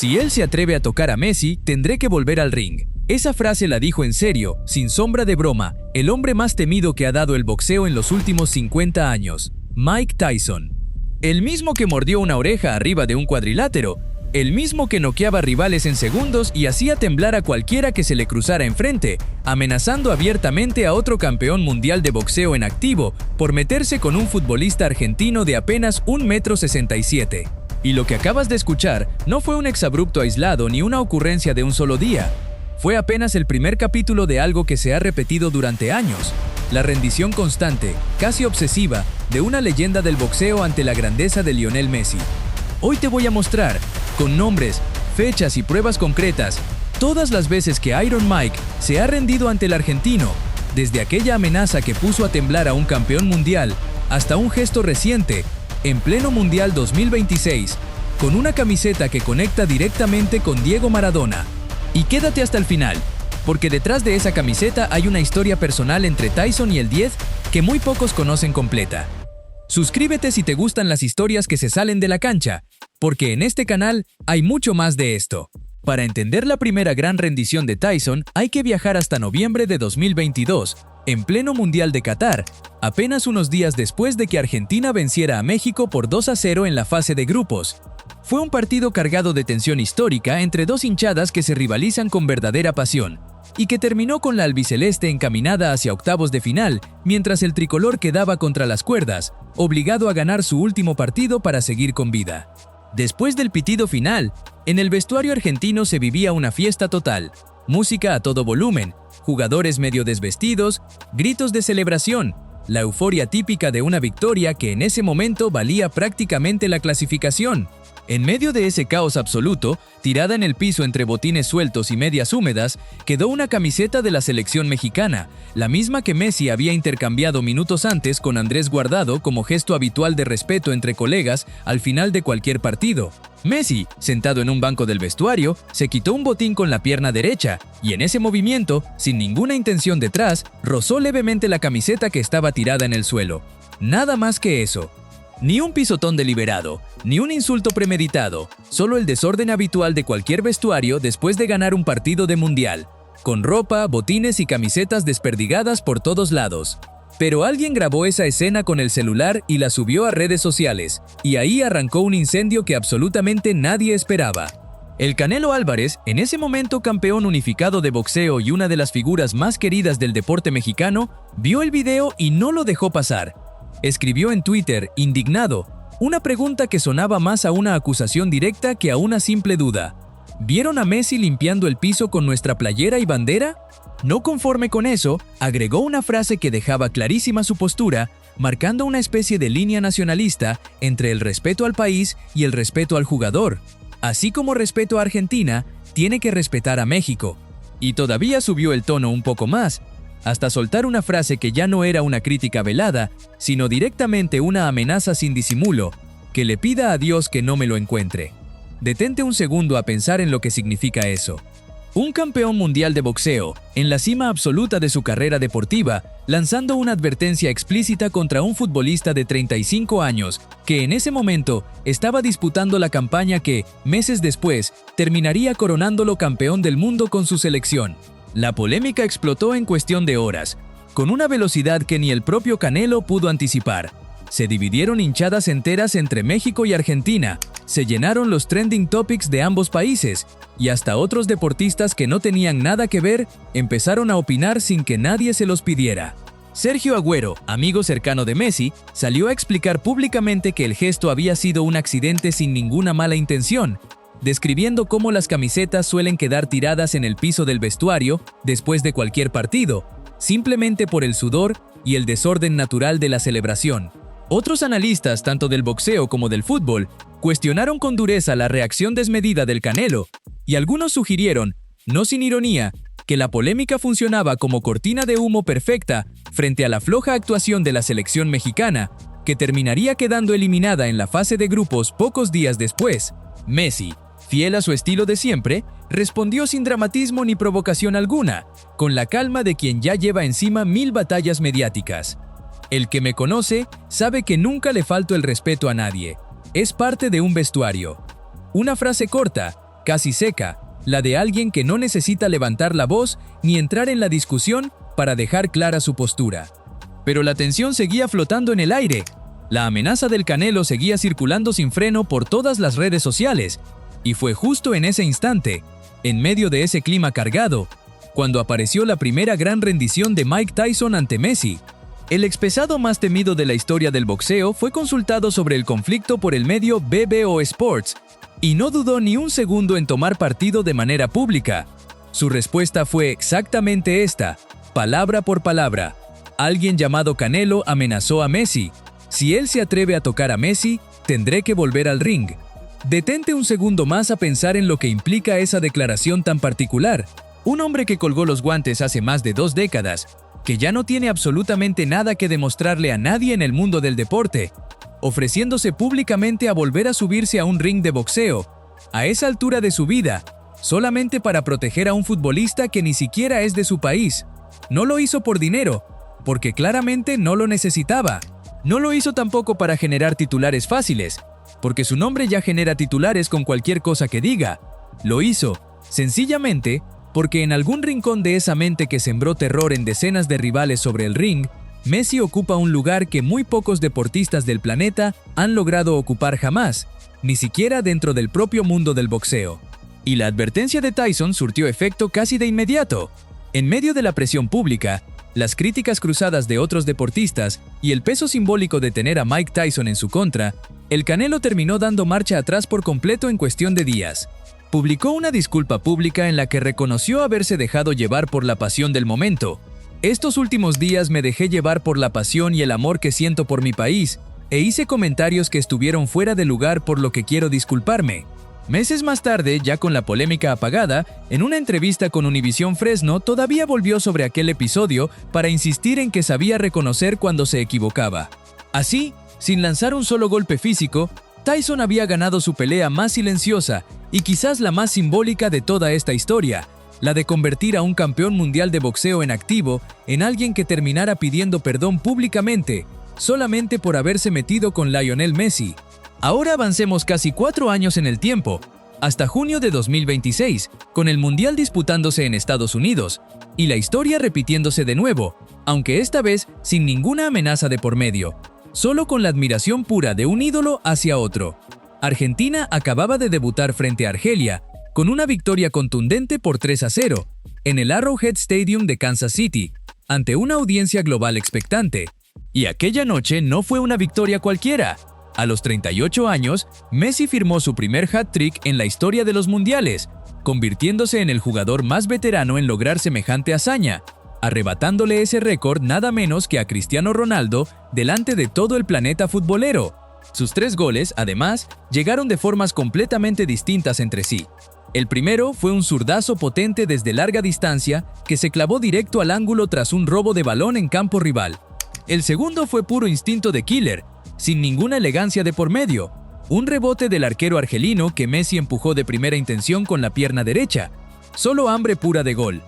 Si él se atreve a tocar a Messi, tendré que volver al ring. Esa frase la dijo en serio, sin sombra de broma, el hombre más temido que ha dado el boxeo en los últimos 50 años, Mike Tyson. El mismo que mordió una oreja arriba de un cuadrilátero, el mismo que noqueaba rivales en segundos y hacía temblar a cualquiera que se le cruzara enfrente, amenazando abiertamente a otro campeón mundial de boxeo en activo por meterse con un futbolista argentino de apenas 1,67 m. Y lo que acabas de escuchar no fue un exabrupto aislado ni una ocurrencia de un solo día. Fue apenas el primer capítulo de algo que se ha repetido durante años, la rendición constante, casi obsesiva, de una leyenda del boxeo ante la grandeza de Lionel Messi. Hoy te voy a mostrar, con nombres, fechas y pruebas concretas, todas las veces que Iron Mike se ha rendido ante el argentino, desde aquella amenaza que puso a temblar a un campeón mundial, hasta un gesto reciente, en pleno Mundial 2026, con una camiseta que conecta directamente con Diego Maradona. Y quédate hasta el final, porque detrás de esa camiseta hay una historia personal entre Tyson y el 10 que muy pocos conocen completa. Suscríbete si te gustan las historias que se salen de la cancha, porque en este canal hay mucho más de esto. Para entender la primera gran rendición de Tyson, hay que viajar hasta noviembre de 2022, en pleno Mundial de Qatar, apenas unos días después de que Argentina venciera a México por 2-0 en la fase de grupos. Fue un partido cargado de tensión histórica entre dos hinchadas que se rivalizan con verdadera pasión, y que terminó con la albiceleste encaminada hacia octavos de final, mientras el tricolor quedaba contra las cuerdas, obligado a ganar su último partido para seguir con vida. Después del pitido final, en el vestuario argentino se vivía una fiesta total, música a todo volumen, jugadores medio desvestidos, gritos de celebración, la euforia típica de una victoria que en ese momento valía prácticamente la clasificación. En medio de ese caos absoluto, tirada en el piso entre botines sueltos y medias húmedas, quedó una camiseta de la selección mexicana, la misma que Messi había intercambiado minutos antes con Andrés Guardado como gesto habitual de respeto entre colegas al final de cualquier partido. Messi, sentado en un banco del vestuario, se quitó un botín con la pierna derecha y en ese movimiento, sin ninguna intención detrás, rozó levemente la camiseta que estaba tirada en el suelo. Nada más que eso. Ni un pisotón deliberado, ni un insulto premeditado, solo el desorden habitual de cualquier vestuario después de ganar un partido de mundial, con ropa, botines y camisetas desperdigadas por todos lados. Pero alguien grabó esa escena con el celular y la subió a redes sociales, y ahí arrancó un incendio que absolutamente nadie esperaba. El Canelo Álvarez, en ese momento campeón unificado de boxeo y una de las figuras más queridas del deporte mexicano, vio el video y no lo dejó pasar. Escribió en Twitter, indignado, una pregunta que sonaba más a una acusación directa que a una simple duda. ¿Vieron a Messi limpiando el piso con nuestra playera y bandera? No conforme con eso, agregó una frase que dejaba clarísima su postura, marcando una especie de línea nacionalista entre el respeto al país y el respeto al jugador. Así como respeto a Argentina, tiene que respetar a México. Y todavía subió el tono un poco más, hasta soltar una frase que ya no era una crítica velada, sino directamente una amenaza sin disimulo, que le pida a Dios que no me lo encuentre. Detente un segundo a pensar en lo que significa eso. Un campeón mundial de boxeo, en la cima absoluta de su carrera deportiva, lanzando una advertencia explícita contra un futbolista de 35 años, que en ese momento estaba disputando la campaña que, meses después, terminaría coronándolo campeón del mundo con su selección. La polémica explotó en cuestión de horas, con una velocidad que ni el propio Canelo pudo anticipar. Se dividieron hinchadas enteras entre México y Argentina, se llenaron los trending topics de ambos países, y hasta otros deportistas que no tenían nada que ver empezaron a opinar sin que nadie se los pidiera. Sergio Agüero, amigo cercano de Messi, salió a explicar públicamente que el gesto había sido un accidente sin ninguna mala intención, describiendo cómo las camisetas suelen quedar tiradas en el piso del vestuario después de cualquier partido, simplemente por el sudor y el desorden natural de la celebración. Otros analistas, tanto del boxeo como del fútbol, cuestionaron con dureza la reacción desmedida del Canelo, y algunos sugirieron, no sin ironía, que la polémica funcionaba como cortina de humo perfecta frente a la floja actuación de la selección mexicana, que terminaría quedando eliminada en la fase de grupos pocos días después. Messi, fiel a su estilo de siempre, respondió sin dramatismo ni provocación alguna, con la calma de quien ya lleva encima 1000 batallas mediáticas. El que me conoce sabe que nunca le falto el respeto a nadie. Es parte de un vestuario. Una frase corta, casi seca, la de alguien que no necesita levantar la voz ni entrar en la discusión para dejar clara su postura. Pero la tensión seguía flotando en el aire. La amenaza del Canelo seguía circulando sin freno por todas las redes sociales, y fue justo en ese instante, en medio de ese clima cargado, cuando apareció la primera gran rendición de Mike Tyson ante Messi. El expesado más temido de la historia del boxeo fue consultado sobre el conflicto por el medio BBO Sports, y no dudó ni un segundo en tomar partido de manera pública. Su respuesta fue exactamente esta, palabra por palabra. Alguien llamado Canelo amenazó a Messi. Si él se atreve a tocar a Messi, tendré que volver al ring. Detente un segundo más a pensar en lo que implica esa declaración tan particular. Un hombre que colgó los guantes hace más de 2 décadas, que ya no tiene absolutamente nada que demostrarle a nadie en el mundo del deporte, ofreciéndose públicamente a volver a subirse a un ring de boxeo, a esa altura de su vida, solamente para proteger a un futbolista que ni siquiera es de su país. No lo hizo por dinero, porque claramente no lo necesitaba. No lo hizo tampoco para generar titulares fáciles, porque su nombre ya genera titulares con cualquier cosa que diga. Lo hizo, sencillamente, porque en algún rincón de esa mente que sembró terror en decenas de rivales sobre el ring, Messi ocupa un lugar que muy pocos deportistas del planeta han logrado ocupar jamás, ni siquiera dentro del propio mundo del boxeo. Y la advertencia de Tyson surtió efecto casi de inmediato. En medio de la presión pública, las críticas cruzadas de otros deportistas y el peso simbólico de tener a Mike Tyson en su contra, el Canelo terminó dando marcha atrás por completo en cuestión de días. Publicó una disculpa pública en la que reconoció haberse dejado llevar por la pasión del momento. Estos últimos días me dejé llevar por la pasión y el amor que siento por mi país, e hice comentarios que estuvieron fuera de lugar, por lo que quiero disculparme. Meses más tarde, ya con la polémica apagada, en una entrevista con Univisión Fresno todavía volvió sobre aquel episodio para insistir en que sabía reconocer cuando se equivocaba. Así, sin lanzar un solo golpe físico, Tyson había ganado su pelea más silenciosa y quizás la más simbólica de toda esta historia, la de convertir a un campeón mundial de boxeo en activo en alguien que terminara pidiendo perdón públicamente, solamente por haberse metido con Lionel Messi. Ahora avancemos casi 4 años en el tiempo, hasta junio de 2026, con el Mundial disputándose en Estados Unidos, y la historia repitiéndose de nuevo, aunque esta vez sin ninguna amenaza de por medio, solo con la admiración pura de un ídolo hacia otro. Argentina acababa de debutar frente a Argelia, con una victoria contundente por 3-0, en el Arrowhead Stadium de Kansas City, ante una audiencia global expectante. Y aquella noche no fue una victoria cualquiera. A los 38 años, Messi firmó su primer hat-trick en la historia de los mundiales, convirtiéndose en el jugador más veterano en lograr semejante hazaña, arrebatándole ese récord nada menos que a Cristiano Ronaldo delante de todo el planeta futbolero. Sus 3 goles, además, llegaron de formas completamente distintas entre sí. El primero fue un zurdazo potente desde larga distancia que se clavó directo al ángulo tras un robo de balón en campo rival. El segundo fue puro instinto de killer, sin ninguna elegancia de por medio, un rebote del arquero argelino que Messi empujó de primera intención con la pierna derecha, solo hambre pura de gol.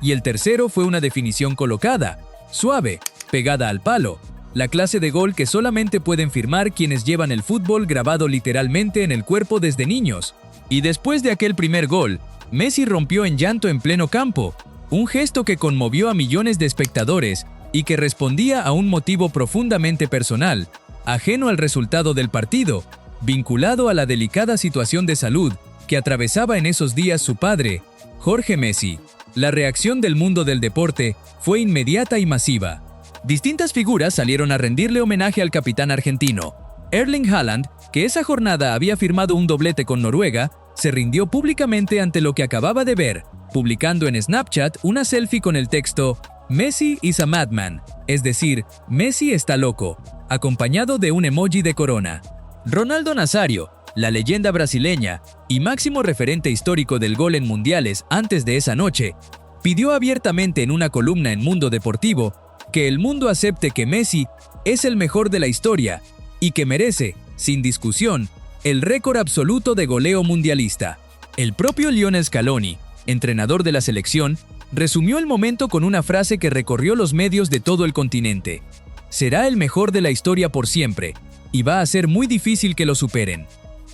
Y el tercero fue una definición colocada, suave, pegada al palo, la clase de gol que solamente pueden firmar quienes llevan el fútbol grabado literalmente en el cuerpo desde niños. Y después de aquel primer gol, Messi rompió en llanto en pleno campo, un gesto que conmovió a millones de espectadores y que respondía a un motivo profundamente personal, ajeno al resultado del partido, vinculado a la delicada situación de salud que atravesaba en esos días su padre, Jorge Messi. La reacción del mundo del deporte fue inmediata y masiva. Distintas figuras salieron a rendirle homenaje al capitán argentino. Erling Haaland, que esa jornada había firmado un doblete con Noruega, se rindió públicamente ante lo que acababa de ver, publicando en Snapchat una selfie con el texto "Messi is a madman", es decir, Messi está loco, acompañado de un emoji de corona. Ronaldo Nazário, la leyenda brasileña y máximo referente histórico del gol en mundiales antes de esa noche, pidió abiertamente en una columna en Mundo Deportivo que el mundo acepte que Messi es el mejor de la historia y que merece, sin discusión, el récord absoluto de goleo mundialista. El propio Lionel Scaloni, entrenador de la selección, resumió el momento con una frase que recorrió los medios de todo el continente: será el mejor de la historia por siempre, y va a ser muy difícil que lo superen.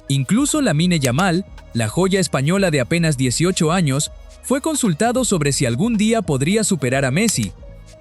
Incluso Lamine Yamal, la joya española de apenas 18 años, fue consultado sobre si algún día podría superar a Messi,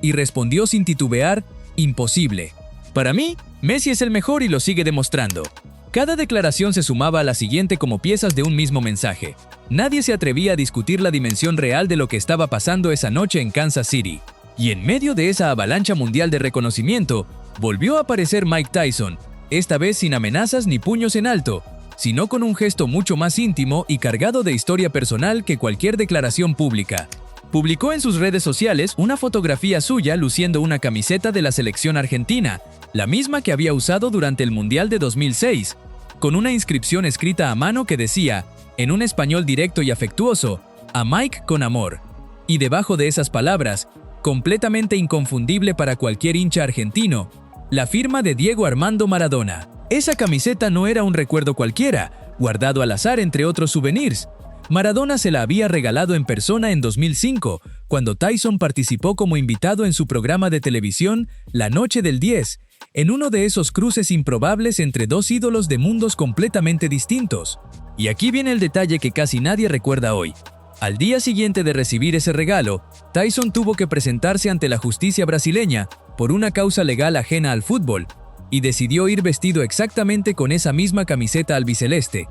y respondió sin titubear, imposible. Para mí, Messi es el mejor y lo sigue demostrando. Cada declaración se sumaba a la siguiente como piezas de un mismo mensaje. Nadie se atrevía a discutir la dimensión real de lo que estaba pasando esa noche en Kansas City. Y en medio de esa avalancha mundial de reconocimiento, volvió a aparecer Mike Tyson, esta vez sin amenazas ni puños en alto, sino con un gesto mucho más íntimo y cargado de historia personal que cualquier declaración pública. Publicó en sus redes sociales una fotografía suya luciendo una camiseta de la selección argentina, la misma que había usado durante el Mundial de 2006, con una inscripción escrita a mano que decía, en un español directo y afectuoso, a Mike con amor. Y debajo de esas palabras, completamente inconfundible para cualquier hincha argentino, la firma de Diego Armando Maradona. Esa camiseta no era un recuerdo cualquiera, guardado al azar entre otros souvenirs. Maradona se la había regalado en persona en 2005, cuando Tyson participó como invitado en su programa de televisión La Noche del 10, en uno de esos cruces improbables entre dos ídolos de mundos completamente distintos. Y aquí viene el detalle que casi nadie recuerda hoy. Al día siguiente de recibir ese regalo, Tyson tuvo que presentarse ante la justicia brasileña por una causa legal ajena al fútbol, y decidió ir vestido exactamente con esa misma camiseta albiceleste.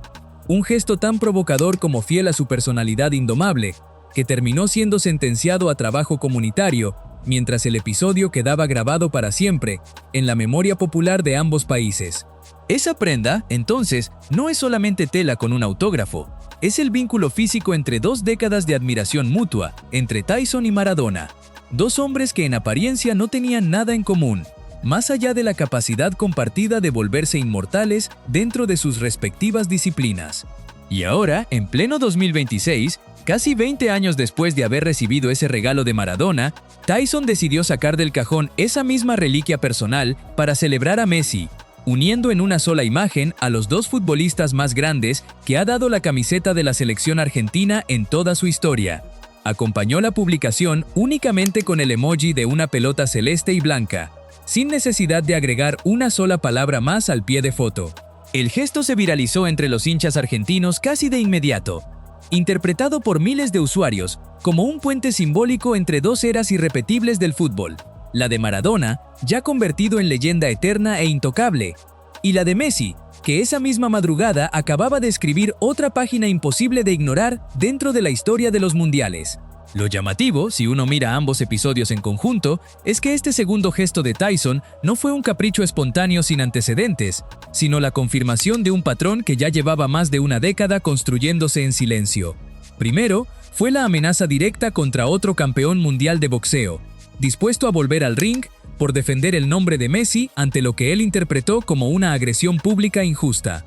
Un gesto tan provocador como fiel a su personalidad indomable, que terminó siendo sentenciado a trabajo comunitario, mientras el episodio quedaba grabado para siempre en la memoria popular de ambos países. Esa prenda, entonces, no es solamente tela con un autógrafo, es el vínculo físico entre 2 décadas de admiración mutua entre Tyson y Maradona, 2 hombres que en apariencia no tenían nada en común, más allá de la capacidad compartida de volverse inmortales dentro de sus respectivas disciplinas. Y ahora, en pleno 2026, casi 20 años después de haber recibido ese regalo de Maradona, Tyson decidió sacar del cajón esa misma reliquia personal para celebrar a Messi, uniendo en una sola imagen a los 2 futbolistas más grandes que ha dado la camiseta de la selección argentina en toda su historia. Acompañó la publicación únicamente con el emoji de una pelota celeste y blanca, sin necesidad de agregar una sola palabra más al pie de foto. El gesto se viralizó entre los hinchas argentinos casi de inmediato, interpretado por miles de usuarios como un puente simbólico entre 2 eras irrepetibles del fútbol, la de Maradona, ya convertido en leyenda eterna e intocable, y la de Messi, que esa misma madrugada acababa de escribir otra página imposible de ignorar dentro de la historia de los mundiales. Lo llamativo, si uno mira ambos episodios en conjunto, es que este segundo gesto de Tyson no fue un capricho espontáneo sin antecedentes, sino la confirmación de un patrón que ya llevaba más de una década construyéndose en silencio. Primero, fue la amenaza directa contra otro campeón mundial de boxeo, dispuesto a volver al ring por defender el nombre de Messi ante lo que él interpretó como una agresión pública injusta.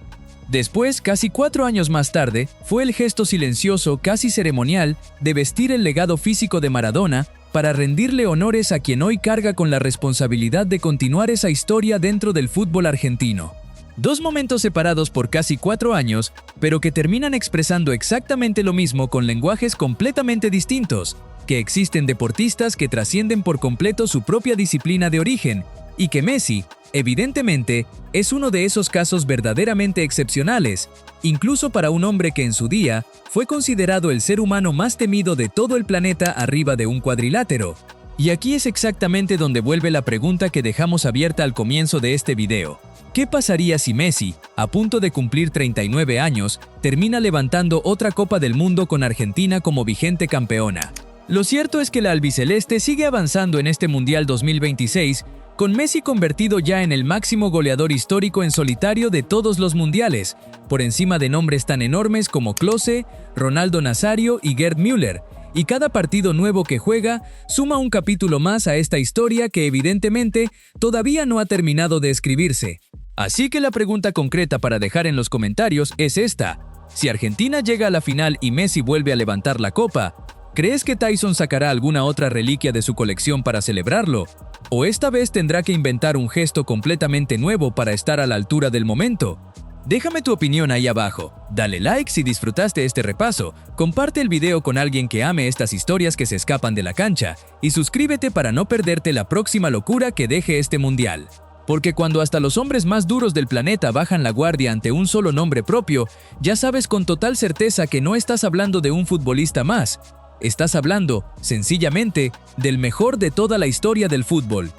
Después, casi 4 años más tarde, fue el gesto silencioso, casi ceremonial, de vestir el legado físico de Maradona para rendirle honores a quien hoy carga con la responsabilidad de continuar esa historia dentro del fútbol argentino. 2 momentos separados por casi 4 años, pero que terminan expresando exactamente lo mismo con lenguajes completamente distintos, que existen deportistas que trascienden por completo su propia disciplina de origen, y que Messi, evidentemente, es uno de esos casos verdaderamente excepcionales, incluso para un hombre que en su día fue considerado el ser humano más temido de todo el planeta arriba de un cuadrilátero. Y aquí es exactamente donde vuelve la pregunta que dejamos abierta al comienzo de este video. ¿Qué pasaría si Messi, a punto de cumplir 39 años, termina levantando otra Copa del Mundo con Argentina como vigente campeona? Lo cierto es que la albiceleste sigue avanzando en este Mundial 2026, con Messi convertido ya en el máximo goleador histórico en solitario de todos los mundiales, por encima de nombres tan enormes como Klose, Ronaldo Nazario y Gerd Müller, y cada partido nuevo que juega suma un capítulo más a esta historia que evidentemente todavía no ha terminado de escribirse. Así que la pregunta concreta para dejar en los comentarios es esta: si Argentina llega a la final y Messi vuelve a levantar la copa, ¿crees que Tyson sacará alguna otra reliquia de su colección para celebrarlo? ¿O esta vez tendrá que inventar un gesto completamente nuevo para estar a la altura del momento? Déjame tu opinión ahí abajo, dale like si disfrutaste este repaso, comparte el video con alguien que ame estas historias que se escapan de la cancha y suscríbete para no perderte la próxima locura que deje este mundial. Porque cuando hasta los hombres más duros del planeta bajan la guardia ante un solo nombre propio, ya sabes con total certeza que no estás hablando de un futbolista más. Estás hablando, sencillamente, del mejor de toda la historia del fútbol.